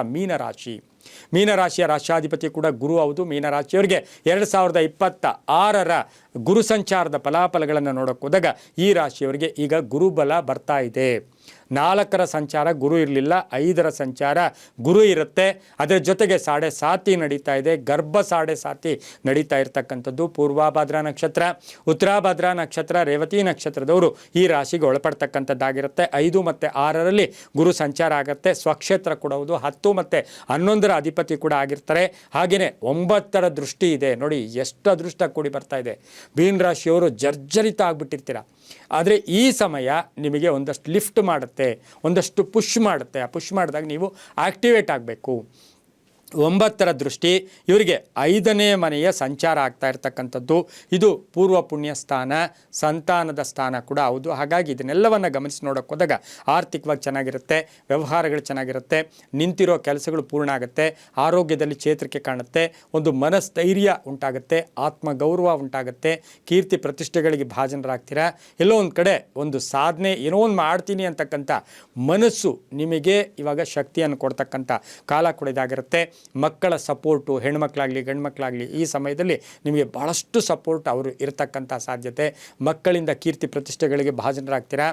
ಮೀನರಾಶಿಯ ರಾಶ್ಯಾಧಿಪತಿ ಕೂಡ ಗುರು ಹೌದು. ಮೀನರಾಶಿಯವರಿಗೆ 2026ರ ಗುರು ಸಂಚಾರದ ಫಲಾಫಲಗಳನ್ನು ನೋಡೋಕೆ ಹೋದಾಗ ಈ ರಾಶಿಯವರಿಗೆ ಈಗ ಗುರುಬಲ ಬರ್ತಾ ಇದೆ. 4ರ ಸಂಚಾರ ಗುರು ಇರಲಿಲ್ಲ, 5ರ ಸಂಚಾರ ಗುರು ಇರುತ್ತೆ. ಅದರ ಜೊತೆಗೆ 7.5 ನಡೀತಾ ಇದೆ, ಗರ್ಭ 7.5 ನಡೀತಾ ಇರ್ತಕ್ಕಂಥದ್ದು. ಪೂರ್ವಭಾದ್ರಾ ನಕ್ಷತ್ರ, ಉತ್ತರಾಭಾದ್ರಾ ನಕ್ಷತ್ರ, ರೇವತಿ ನಕ್ಷತ್ರದವರು ಈ ರಾಶಿಗೆ ಒಳಪಡ್ತಕ್ಕಂಥದ್ದಾಗಿರುತ್ತೆ. 5 ಮತ್ತು 6ರಲ್ಲಿ ಗುರು ಸಂಚಾರ ಆಗುತ್ತೆ. ಸ್ವಕ್ಷೇತ್ರ ಕೂಡ ಹೌದು. 10 ಮತ್ತು 11ರ ಅಧಿಪತಿ ಕೂಡ ಆಗಿರ್ತಾರೆ. ಹಾಗೆಯೇ 9ರ ದೃಷ್ಟಿ ಇದೆ. ನೋಡಿ ಎಷ್ಟು ಅದೃಷ್ಟ ಕೂಡಿ ಬರ್ತಾ ಇದೆ. ಮೀನ ರಾಶಿಯವರು ಜರ್ಜರಿತ ಆಗಿಬಿಟ್ಟಿರ್ತೀರ. ಆದರೆ ಈ ಸಮಯ ನಿಮಗೆ ಒಂದಷ್ಟು ಲಿಫ್ಟ್ ಮಾಡುತ್ತೆ, ಒಂದಷ್ಟು ಪುಷ್ ಮಾಡುತ್ತೆ. ಆ ಪುಷ್ ಮಾಡಿದಾಗ ನೀವು ಆಕ್ಟಿವೇಟ್ ಆಗಬೇಕು. 9ರ ದೃಷ್ಟಿ ಇವರಿಗೆ 5ನೇ ಮನೆಯ ಸಂಚಾರ ಆಗ್ತಾ ಇರ್ತಕ್ಕಂಥದ್ದು. ಇದು ಪೂರ್ವ ಪುಣ್ಯ ಸ್ಥಾನ, ಸಂತಾನದ ಸ್ಥಾನ ಕೂಡ ಹೌದು. ಹಾಗಾಗಿ ಇದನ್ನೆಲ್ಲವನ್ನು ಗಮನಿಸಿ ನೋಡೋಕೆ ಹೋದಾಗ ಆರ್ಥಿಕವಾಗಿ ಚೆನ್ನಾಗಿರುತ್ತೆ, ವ್ಯವಹಾರಗಳು ಚೆನ್ನಾಗಿರುತ್ತೆ, ನಿಂತಿರೋ ಕೆಲಸಗಳು ಪೂರ್ಣ ಆಗುತ್ತೆ, ಆರೋಗ್ಯದಲ್ಲಿ ಚೇತರಿಕೆ ಕಾಣುತ್ತೆ, ಒಂದು ಮನಸ್ಥೈರ್ಯ ಉಂಟಾಗುತ್ತೆ, ಆತ್ಮಗೌರವ ಉಂಟಾಗುತ್ತೆ, ಕೀರ್ತಿ ಪ್ರತಿಷ್ಠೆಗಳಿಗೆ ಭಾಜನರಾಗ್ತೀರಾ. ಎಲ್ಲೋ ಒಂದು ಕಡೆ ಒಂದು ಸಾಧನೆ ಏನೋ ಒಂದು ಮಾಡ್ತೀನಿ ಅಂತಕ್ಕಂಥ ಮನಸ್ಸು ನಿಮಗೆ ಇವಾಗ ಶಕ್ತಿಯನ್ನು ಕೊಡ್ತಕ್ಕಂಥ ಕಾಲ ಕೂಡ ಇದಾಗಿರುತ್ತೆ. ಮಕ್ಕಳ ಸಪೋರ್ಟು, ಹೆಣ್ಮಕ್ಳಾಗಲಿ ಗಂಡು ಮಕ್ಕಳಾಗಲಿ ಈ ಸಮಯದಲ್ಲಿ ನಿಮಗೆ ಭಾಳಷ್ಟು ಸಪೋರ್ಟ್ ಅವರು ಇರತಕ್ಕಂಥ ಸಾಧ್ಯತೆ. ಮಕ್ಕಳಿಂದ ಕೀರ್ತಿ ಪ್ರತಿಷ್ಠೆಗಳಿಗೆ ಭಾಜನರಾಗ್ತೀರಾ.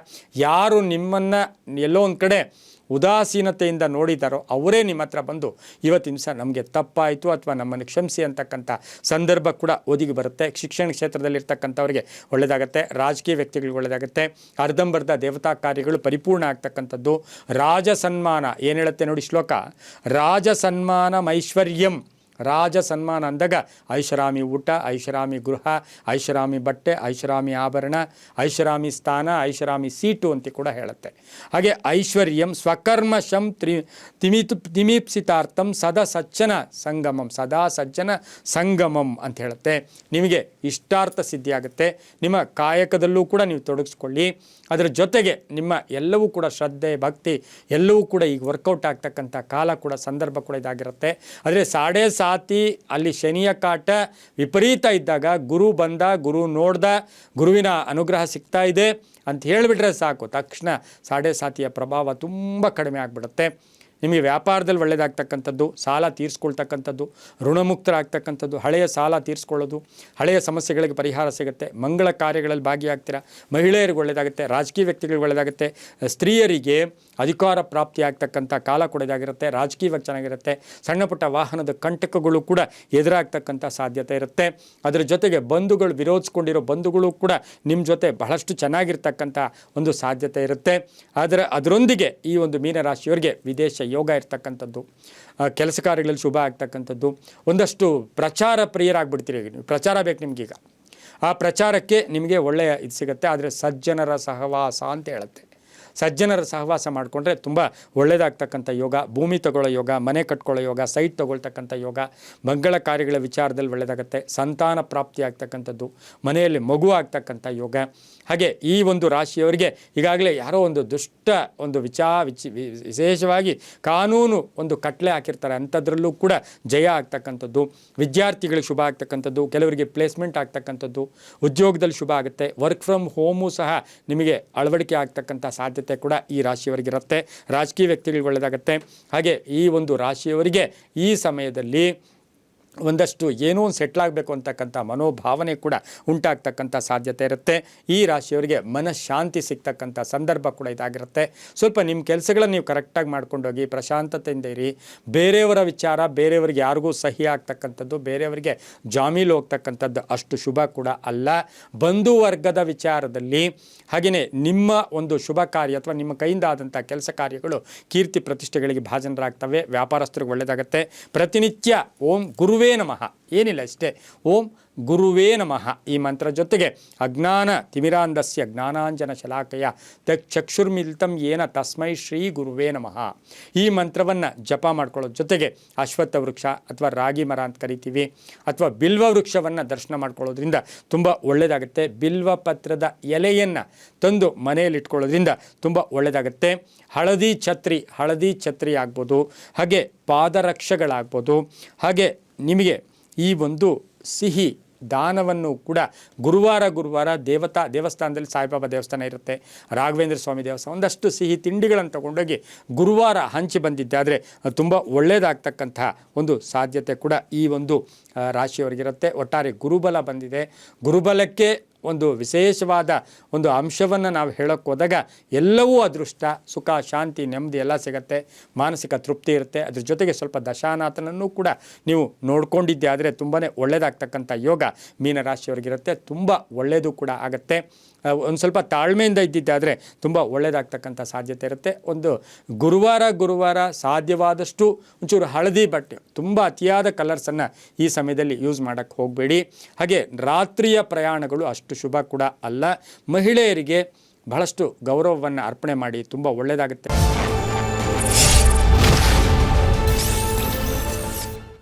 ಯಾರು ನಿಮ್ಮನ್ನು ಎಲ್ಲೋ ಒಂದು ಕಡೆ ಉದಾಸೀನತೆಯಿಂದ ನೋಡಿದಾರೋ ಅವರೇ ನಿಮ್ಮ ಹತ್ರ ಬಂದು ಇವತ್ತಿನ ದಿವಸ ನಮಗೆ ತಪ್ಪಾಯಿತು ಅಥವಾ ನಮ್ಮನ್ನು ಕ್ಷಮಿಸಿ ಅಂತಕ್ಕಂಥ ಸಂದರ್ಭ ಕೂಡ ಒದಗಿ ಬರುತ್ತೆ. ಶಿಕ್ಷಣ ಕ್ಷೇತ್ರದಲ್ಲಿರ್ತಕ್ಕಂಥವ್ರಿಗೆ ಒಳ್ಳೆಯದಾಗುತ್ತೆ, ರಾಜಕೀಯ ವ್ಯಕ್ತಿಗಳಿಗೆ ಒಳ್ಳೆಯದಾಗುತ್ತೆ, ಅರ್ಧಂಬರ್ಧ ದೇವತಾ ಕಾರ್ಯಗಳು ಪರಿಪೂರ್ಣ ಆಗ್ತಕ್ಕಂಥದ್ದು. ರಾಜ ಸನ್ಮಾನ ಏನು ಹೇಳುತ್ತೆ ನೋಡಿ ಶ್ಲೋಕ, ರಾಜ ಸನ್ಮಾನ ಐಶ್ವರ್ಯಂ. ರಾಜ ಸನ್ಮಾನ ಅಂದಾಗ ಐಷಾರಾಮಿ ಊಟ, ಐಷಾರಾಮಿ ಗೃಹ, ಐಷಾರಾಮಿ ಬಟ್ಟೆ, ಐಷಾರಾಮಿ ಆಭರಣ, ಐಷಾರಾಮಿ ಸ್ಥಾನ, ಐಷಾರಾಮಿ ಸೀಟು ಅಂತ ಕೂಡ ಹೇಳುತ್ತೆ. ಹಾಗೆ ಐಶ್ವರ್ಯಂ ಸ್ವಕರ್ಮಶಂ ತಿಮೀಪ್ಸಿತಾರ್ಥಂ ಸದಾ ಸಜ್ಜನ ಸಂಗಮಂ, ಸದಾ ಸಜ್ಜನ ಸಂಗಮಂ ಅಂತ ಹೇಳುತ್ತೆ. ನಿಮಗೆ ಇಷ್ಟಾರ್ಥ ಸಿದ್ಧಿಯಾಗುತ್ತೆ. ನಿಮ್ಮ ಕಾಯಕದಲ್ಲೂ ಕೂಡ ನೀವು ತೊಡಗಿಸ್ಕೊಳ್ಳಿ. ಅದರ ಜೊತೆಗೆ ನಿಮ್ಮ ಎಲ್ಲವೂ ಕೂಡ ಶ್ರದ್ಧೆ ಭಕ್ತಿ ಎಲ್ಲವೂ ಕೂಡ ಈಗ ವರ್ಕೌಟ್ ಆಗ್ತಕ್ಕಂಥ ಕಾಲ ಕೂಡ ಸಂದರ್ಭ ಕೂಡ ಇದಾಗಿರುತ್ತೆ. ಆದರೆ 7.5 ಅಲ್ಲಿ ಶನಿಯ ಕಾಟ ವಿಪರೀತ ಇದ್ದಾಗ ಗುರು ಬಂದ, ಗುರು ನೋಡ್ದ, ಗುರುವಿನ ಅನುಗ್ರಹ ಸಿಗ್ತಾ ಇದೆ ಅಂತ ಹೇಳಿಬಿಟ್ರೆ ಸಾಕು, ತಕ್ಷಣ 7.5ಯ ಪ್ರಭಾವ ತುಂಬ ಕಡಿಮೆ ಆಗಿಬಿಡುತ್ತೆ. ನಿಮಗೆ ವ್ಯಾಪಾರದಲ್ಲಿ ಒಳ್ಳೆಯದಾಗ್ತಕ್ಕಂಥದ್ದು, ಸಾಲ ತೀರಿಸ್ಕೊಳ್ತಕ್ಕಂಥದ್ದು, ಋಣಮುಕ್ತರಾಗ್ತಕ್ಕಂಥದ್ದು, ಹಳೆಯ ಸಾಲ ತೀರಿಸ್ಕೊಳ್ಳೋದು, ಹಳೆಯ ಸಮಸ್ಯೆಗಳಿಗೆ ಪರಿಹಾರ ಸಿಗುತ್ತೆ, ಮಂಗಳ ಕಾರ್ಯಗಳಲ್ಲಿ ಭಾಗಿಯಾಗ್ತೀರಾ, ಮಹಿಳೆಯರಿಗೆ ಒಳ್ಳೆಯದಾಗುತ್ತೆ, ರಾಜಕೀಯ ವ್ಯಕ್ತಿಗಳಿಗೆ ಒಳ್ಳೆಯದಾಗುತ್ತೆ, ಸ್ತ್ರೀಯರಿಗೆ ಅಧಿಕಾರ ಪ್ರಾಪ್ತಿ ಆಗ್ತಕ್ಕಂಥ ಕಾಲ ಕೂಡ ಇದಾಗಿರುತ್ತೆ, ರಾಜಕೀಯವಾಗಿ ಚೆನ್ನಾಗಿರುತ್ತೆ, ಸಣ್ಣ ಪುಟ್ಟ ವಾಹನದ ಕಂಟಕಗಳು ಕೂಡ ಎದುರಾಗ್ತಕ್ಕಂಥ ಸಾಧ್ಯತೆ ಇರುತ್ತೆ. ಅದರ ಜೊತೆಗೆ ಬಂಧುಗಳು, ವಿರೋಧಿಸ್ಕೊಂಡಿರೋ ಬಂಧುಗಳು ಕೂಡ ನಿಮ್ಮ ಜೊತೆ ಬಹಳಷ್ಟು ಚೆನ್ನಾಗಿರ್ತಕ್ಕಂಥ ಒಂದು ಸಾಧ್ಯತೆ ಇರುತ್ತೆ. ಅದರೊಂದಿಗೆ ಈ ಒಂದು ಮೀನರಾಶಿಯವರಿಗೆ ವಿದೇಶ ಯೋಗ ಇರ್ತಕ್ಕಂಥದ್ದು, ಕೆಲಸ ಕಾರ್ಯಗಳಲ್ಲಿ ಶುಭ ಆಗ್ತಕ್ಕಂಥದ್ದು, ಒಂದಷ್ಟು ಪ್ರಚಾರ ಪ್ರಿಯರಾಗ್ಬಿಡ್ತೀರಿ. ಪ್ರಚಾರ ಬೇಕು ನಿಮಗೀಗ, ಆ ಪ್ರಚಾರಕ್ಕೆ ನಿಮಗೆ ಒಳ್ಳೆಯ ಇದು ಸಿಗುತ್ತೆ. ಆದರೆ ಸಜ್ಜನರ ಸಹವಾಸ ಅಂತ ಹೇಳುತ್ತೆ. ಸಜ್ಜನರ ಸಹವಾಸ ಮಾಡಿಕೊಂಡ್ರೆ ತುಂಬ ಒಳ್ಳೆಯದಾಗ್ತಕ್ಕಂಥ ಯೋಗ, ಭೂಮಿ ತಗೊಳ್ಳೋ ಯೋಗ, ಮನೆ ಕಟ್ಕೊಳ್ಳೋ ಯೋಗ, ಸೈಟ್ ತೊಗೊಳ್ತಕ್ಕಂಥ ಯೋಗ, ಮಂಗಳ ಕಾರ್ಯಗಳ ವಿಚಾರದಲ್ಲಿ ಒಳ್ಳೆಯದಾಗುತ್ತೆ, ಸಂತಾನ ಪ್ರಾಪ್ತಿ ಆಗ್ತಕ್ಕಂಥದ್ದು, ಮನೆಯಲ್ಲಿ ಮಗು ಆಗ್ತಕ್ಕಂಥ ಯೋಗ. ಹಾಗೆ ಈ ಒಂದು ರಾಶಿಯವರಿಗೆ ಈಗಾಗಲೇ ಯಾರೋ ಒಂದು ದುಷ್ಟ ಒಂದು ವಿಶೇಷವಾಗಿ ಕಾನೂನು ಒಂದು ಕಟ್ಲೆ ಹಾಕಿರ್ತಾರೆ, ಅಂಥದ್ರಲ್ಲೂ ಕೂಡ ಜಯ ಆಗ್ತಕ್ಕಂಥದ್ದು, ವಿದ್ಯಾರ್ಥಿಗಳಿಗೆ ಶುಭ ಆಗ್ತಕ್ಕಂಥದ್ದು, ಕೆಲವರಿಗೆ ಪ್ಲೇಸ್ಮೆಂಟ್ ಆಗ್ತಕ್ಕಂಥದ್ದು, ಉದ್ಯೋಗದಲ್ಲಿ ಶುಭ ಆಗುತ್ತೆ, ವರ್ಕ್ ಫ್ರಮ್ ಹೋಮು ಸಹ ನಿಮಗೆ ಅಳವಡಿಕೆ ಆಗ್ತಕ್ಕಂಥ ಸಾಧ್ಯತೆ ಕೂಡ ಈ ರಾಶಿಯವರಿಗಿರುತ್ತೆ. ರಾಜಕೀಯ ವ್ಯಕ್ತಿಗಳಿಗೆ ಒಳ್ಳೆಯದಾಗುತ್ತೆ. ಹಾಗೆ ಈ ಒಂದು ರಾಶಿಯವರಿಗೆ ಈ ಸಮಯದಲ್ಲಿ ಒಂದಷ್ಟು ಏನೋ ಒಂದು ಸೆಟ್ಲಾಗಬೇಕು ಅಂತಕ್ಕಂಥ ಮನೋಭಾವನೆ ಕೂಡ ಉಂಟಾಗ್ತಕ್ಕಂಥ ಸಾಧ್ಯತೆ ಇರುತ್ತೆ. ಈ ರಾಶಿಯವರಿಗೆ ಮನಃಶಾಂತಿ ಸಿಗ್ತಕ್ಕಂಥ ಸಂದರ್ಭ ಕೂಡ ಇದಾಗಿರುತ್ತೆ. ಸ್ವಲ್ಪ ನಿಮ್ಮ ಕೆಲಸಗಳನ್ನು ನೀವು ಕರೆಕ್ಟಾಗಿ ಮಾಡ್ಕೊಂಡೋಗಿ ಪ್ರಶಾಂತತೆಯಿಂದ ಇರಿ. ಬೇರೆಯವರ ವಿಚಾರ ಬೇರೆಯವರಿಗೆ ಯಾರಿಗೂ ಸಹಿ ಆಗ್ತಕ್ಕಂಥದ್ದು, ಬೇರೆಯವರಿಗೆ ಜಾಮೀನು ಹೋಗ್ತಕ್ಕಂಥದ್ದು ಅಷ್ಟು ಶುಭ ಕೂಡ ಅಲ್ಲ. ಬಂಧು ವರ್ಗದ ವಿಚಾರದಲ್ಲಿ ಹಾಗೆಯೇ ನಿಮ್ಮ ಒಂದು ಶುಭ ಕಾರ್ಯ ಅಥವಾ ನಿಮ್ಮ ಕೈಯಿಂದ ಆದಂಥ ಕೆಲಸ ಕಾರ್ಯಗಳು ಕೀರ್ತಿ ಪ್ರತಿಷ್ಠೆಗಳಿಗೆ ಭಾಜನರಾಗ್ತವೆ. ವ್ಯಾಪಾರಸ್ಥರಿಗೆ ಒಳ್ಳೆಯದಾಗುತ್ತೆ. ಪ್ರತಿನಿತ್ಯ ಓಂ ಗುರುವೇ ನಮಃ, ಏನಿಲ್ಲ ಇಷ್ಟೇ, ಓಂ ಗುರುವೇ ನಮಃ ಈ ಮಂತ್ರ ಜೊತೆಗೆ ಅಜ್ಞಾನ ತಿಮಿರಾಂಧಸ್ಯ ಜ್ಞಾನಾಂಜನ ಶಲಾಕಯ ಚಕ್ಷುರ್ಮಿಲಿತಂ ಏನ ತಸ್ಮೈ ಶ್ರೀ ಗುರುವೇ ನಮಃ ಈ ಮಂತ್ರವನ್ನು ಜಪ ಮಾಡ್ಕೊಳ್ಳೋದ್ರ ಜೊತೆಗೆ ಅಶ್ವತ್ಥ ವೃಕ್ಷ ಅಥವಾ ರಾಗಿ ಮರ ಅಂತ ಕರಿತೀವಿ, ಅಥವಾ ಬಿಲ್ವ ವೃಕ್ಷವನ್ನು ದರ್ಶನ ಮಾಡ್ಕೊಳ್ಳೋದ್ರಿಂದ ತುಂಬ ಒಳ್ಳೆಯದಾಗುತ್ತೆ. ಬಿಲ್ವ ಪತ್ರದ ಎಲೆಯನ್ನು ತಂದು ಮನೆಯಲ್ಲಿ ಇಟ್ಕೊಳ್ಳೋದ್ರಿಂದ ತುಂಬ ಒಳ್ಳೆಯದಾಗುತ್ತೆ. ಹಳದಿ ಛತ್ರಿ ಆಗ್ಬೋದು, ಹಾಗೆ ಪಾದರಕ್ಷೆಗಳಾಗ್ಬೋದು, ಹಾಗೆ ನಿಮಗೆ ಈ ಒಂದು ಸಿಹಿ ದಾನವನ್ನು ಕೂಡ ಗುರುವಾರ ದೇವಸ್ಥಾನದಲ್ಲಿ ಸಾಯಿಬಾಬಾ ದೇವಸ್ಥಾನ ಇರುತ್ತೆ, ರಾಘವೇಂದ್ರ ಸ್ವಾಮಿ ದೇವಸ್ಥಾನ, ಒಂದಷ್ಟು ಸಿಹಿ ತಿಂಡಿಗಳನ್ನು ತಗೊಂಡೋಗಿ ಗುರುವಾರ ಹಂಚಿ ಬಂದಿದ್ದಾದರೆ ತುಂಬ ಒಳ್ಳೆಯದಾಗ್ತಕ್ಕಂಥ ಒಂದು ಸಾಧ್ಯತೆ ಕೂಡ ಈ ಒಂದು ರಾಶಿಯವರಿಗಿರುತ್ತೆ. ಒಟ್ಟಾರೆ ಗುರುಬಲ ಬಂದಿದೆ. ಗುರುಬಲಕ್ಕೆ ಒಂದು ವಿಶೇಷವಾದ ಒಂದು ಅಂಶವನ್ನು ನಾವು ಹೇಳೋಕ್ಕೆ ಹೋದಾಗ ಎಲ್ಲವೂ ಅದೃಷ್ಟ, ಸುಖ, ಶಾಂತಿ, ನೆಮ್ಮದಿ ಎಲ್ಲ ಸಿಗುತ್ತೆ, ಮಾನಸಿಕ ತೃಪ್ತಿ ಇರುತ್ತೆ. ಅದ್ರ ಜೊತೆಗೆ ಸ್ವಲ್ಪ ದಶಾನಾಥನನ್ನು ಕೂಡ ನೀವು ನೋಡ್ಕೊಂಡಿದ್ದೆ ಆದರೆ ತುಂಬಾ ಒಳ್ಳೆಯದಾಗ್ತಕ್ಕಂಥ ಯೋಗ ಮೀನರಾಶಿಯವರಿಗಿರುತ್ತೆ. ತುಂಬ ಒಳ್ಳೆಯದು ಕೂಡ ಆಗುತ್ತೆ. ಒಂದು ಸ್ವಲ್ಪ ತಾಳ್ಮೆಯಿಂದ ಇದ್ದಿದ್ದಾದರೆ ತುಂಬ ಒಳ್ಳೆಯದಾಗ್ತಕ್ಕಂಥ ಸಾಧ್ಯತೆ ಇರುತ್ತೆ. ಒಂದು ಗುರುವಾರ ಸಾಧ್ಯವಾದಷ್ಟು ಒಂಚೂರು ಹಳದಿ ಬಟ್ಟೆ, ತುಂಬ ಅತಿಯಾದ ಕಲರ್ಸನ್ನು ಈ ಸಮಯದಲ್ಲಿ ಯೂಸ್ ಮಾಡೋಕ್ಕೆ ಹೋಗಬೇಡಿ. ಹಾಗೆ ರಾತ್ರಿಯ ಪ್ರಯಾಣಗಳು ಅಷ್ಟು ಶುಭ ಕೂಡ ಅಲ್ಲ. ಮಹಿಳೆಯರಿಗೆ ಬಹಳಷ್ಟು ಗೌರವವನ್ನು ಅರ್ಪಣೆ ಮಾಡಿ, ತುಂಬ ಒಳ್ಳೆಯದಾಗುತ್ತೆ.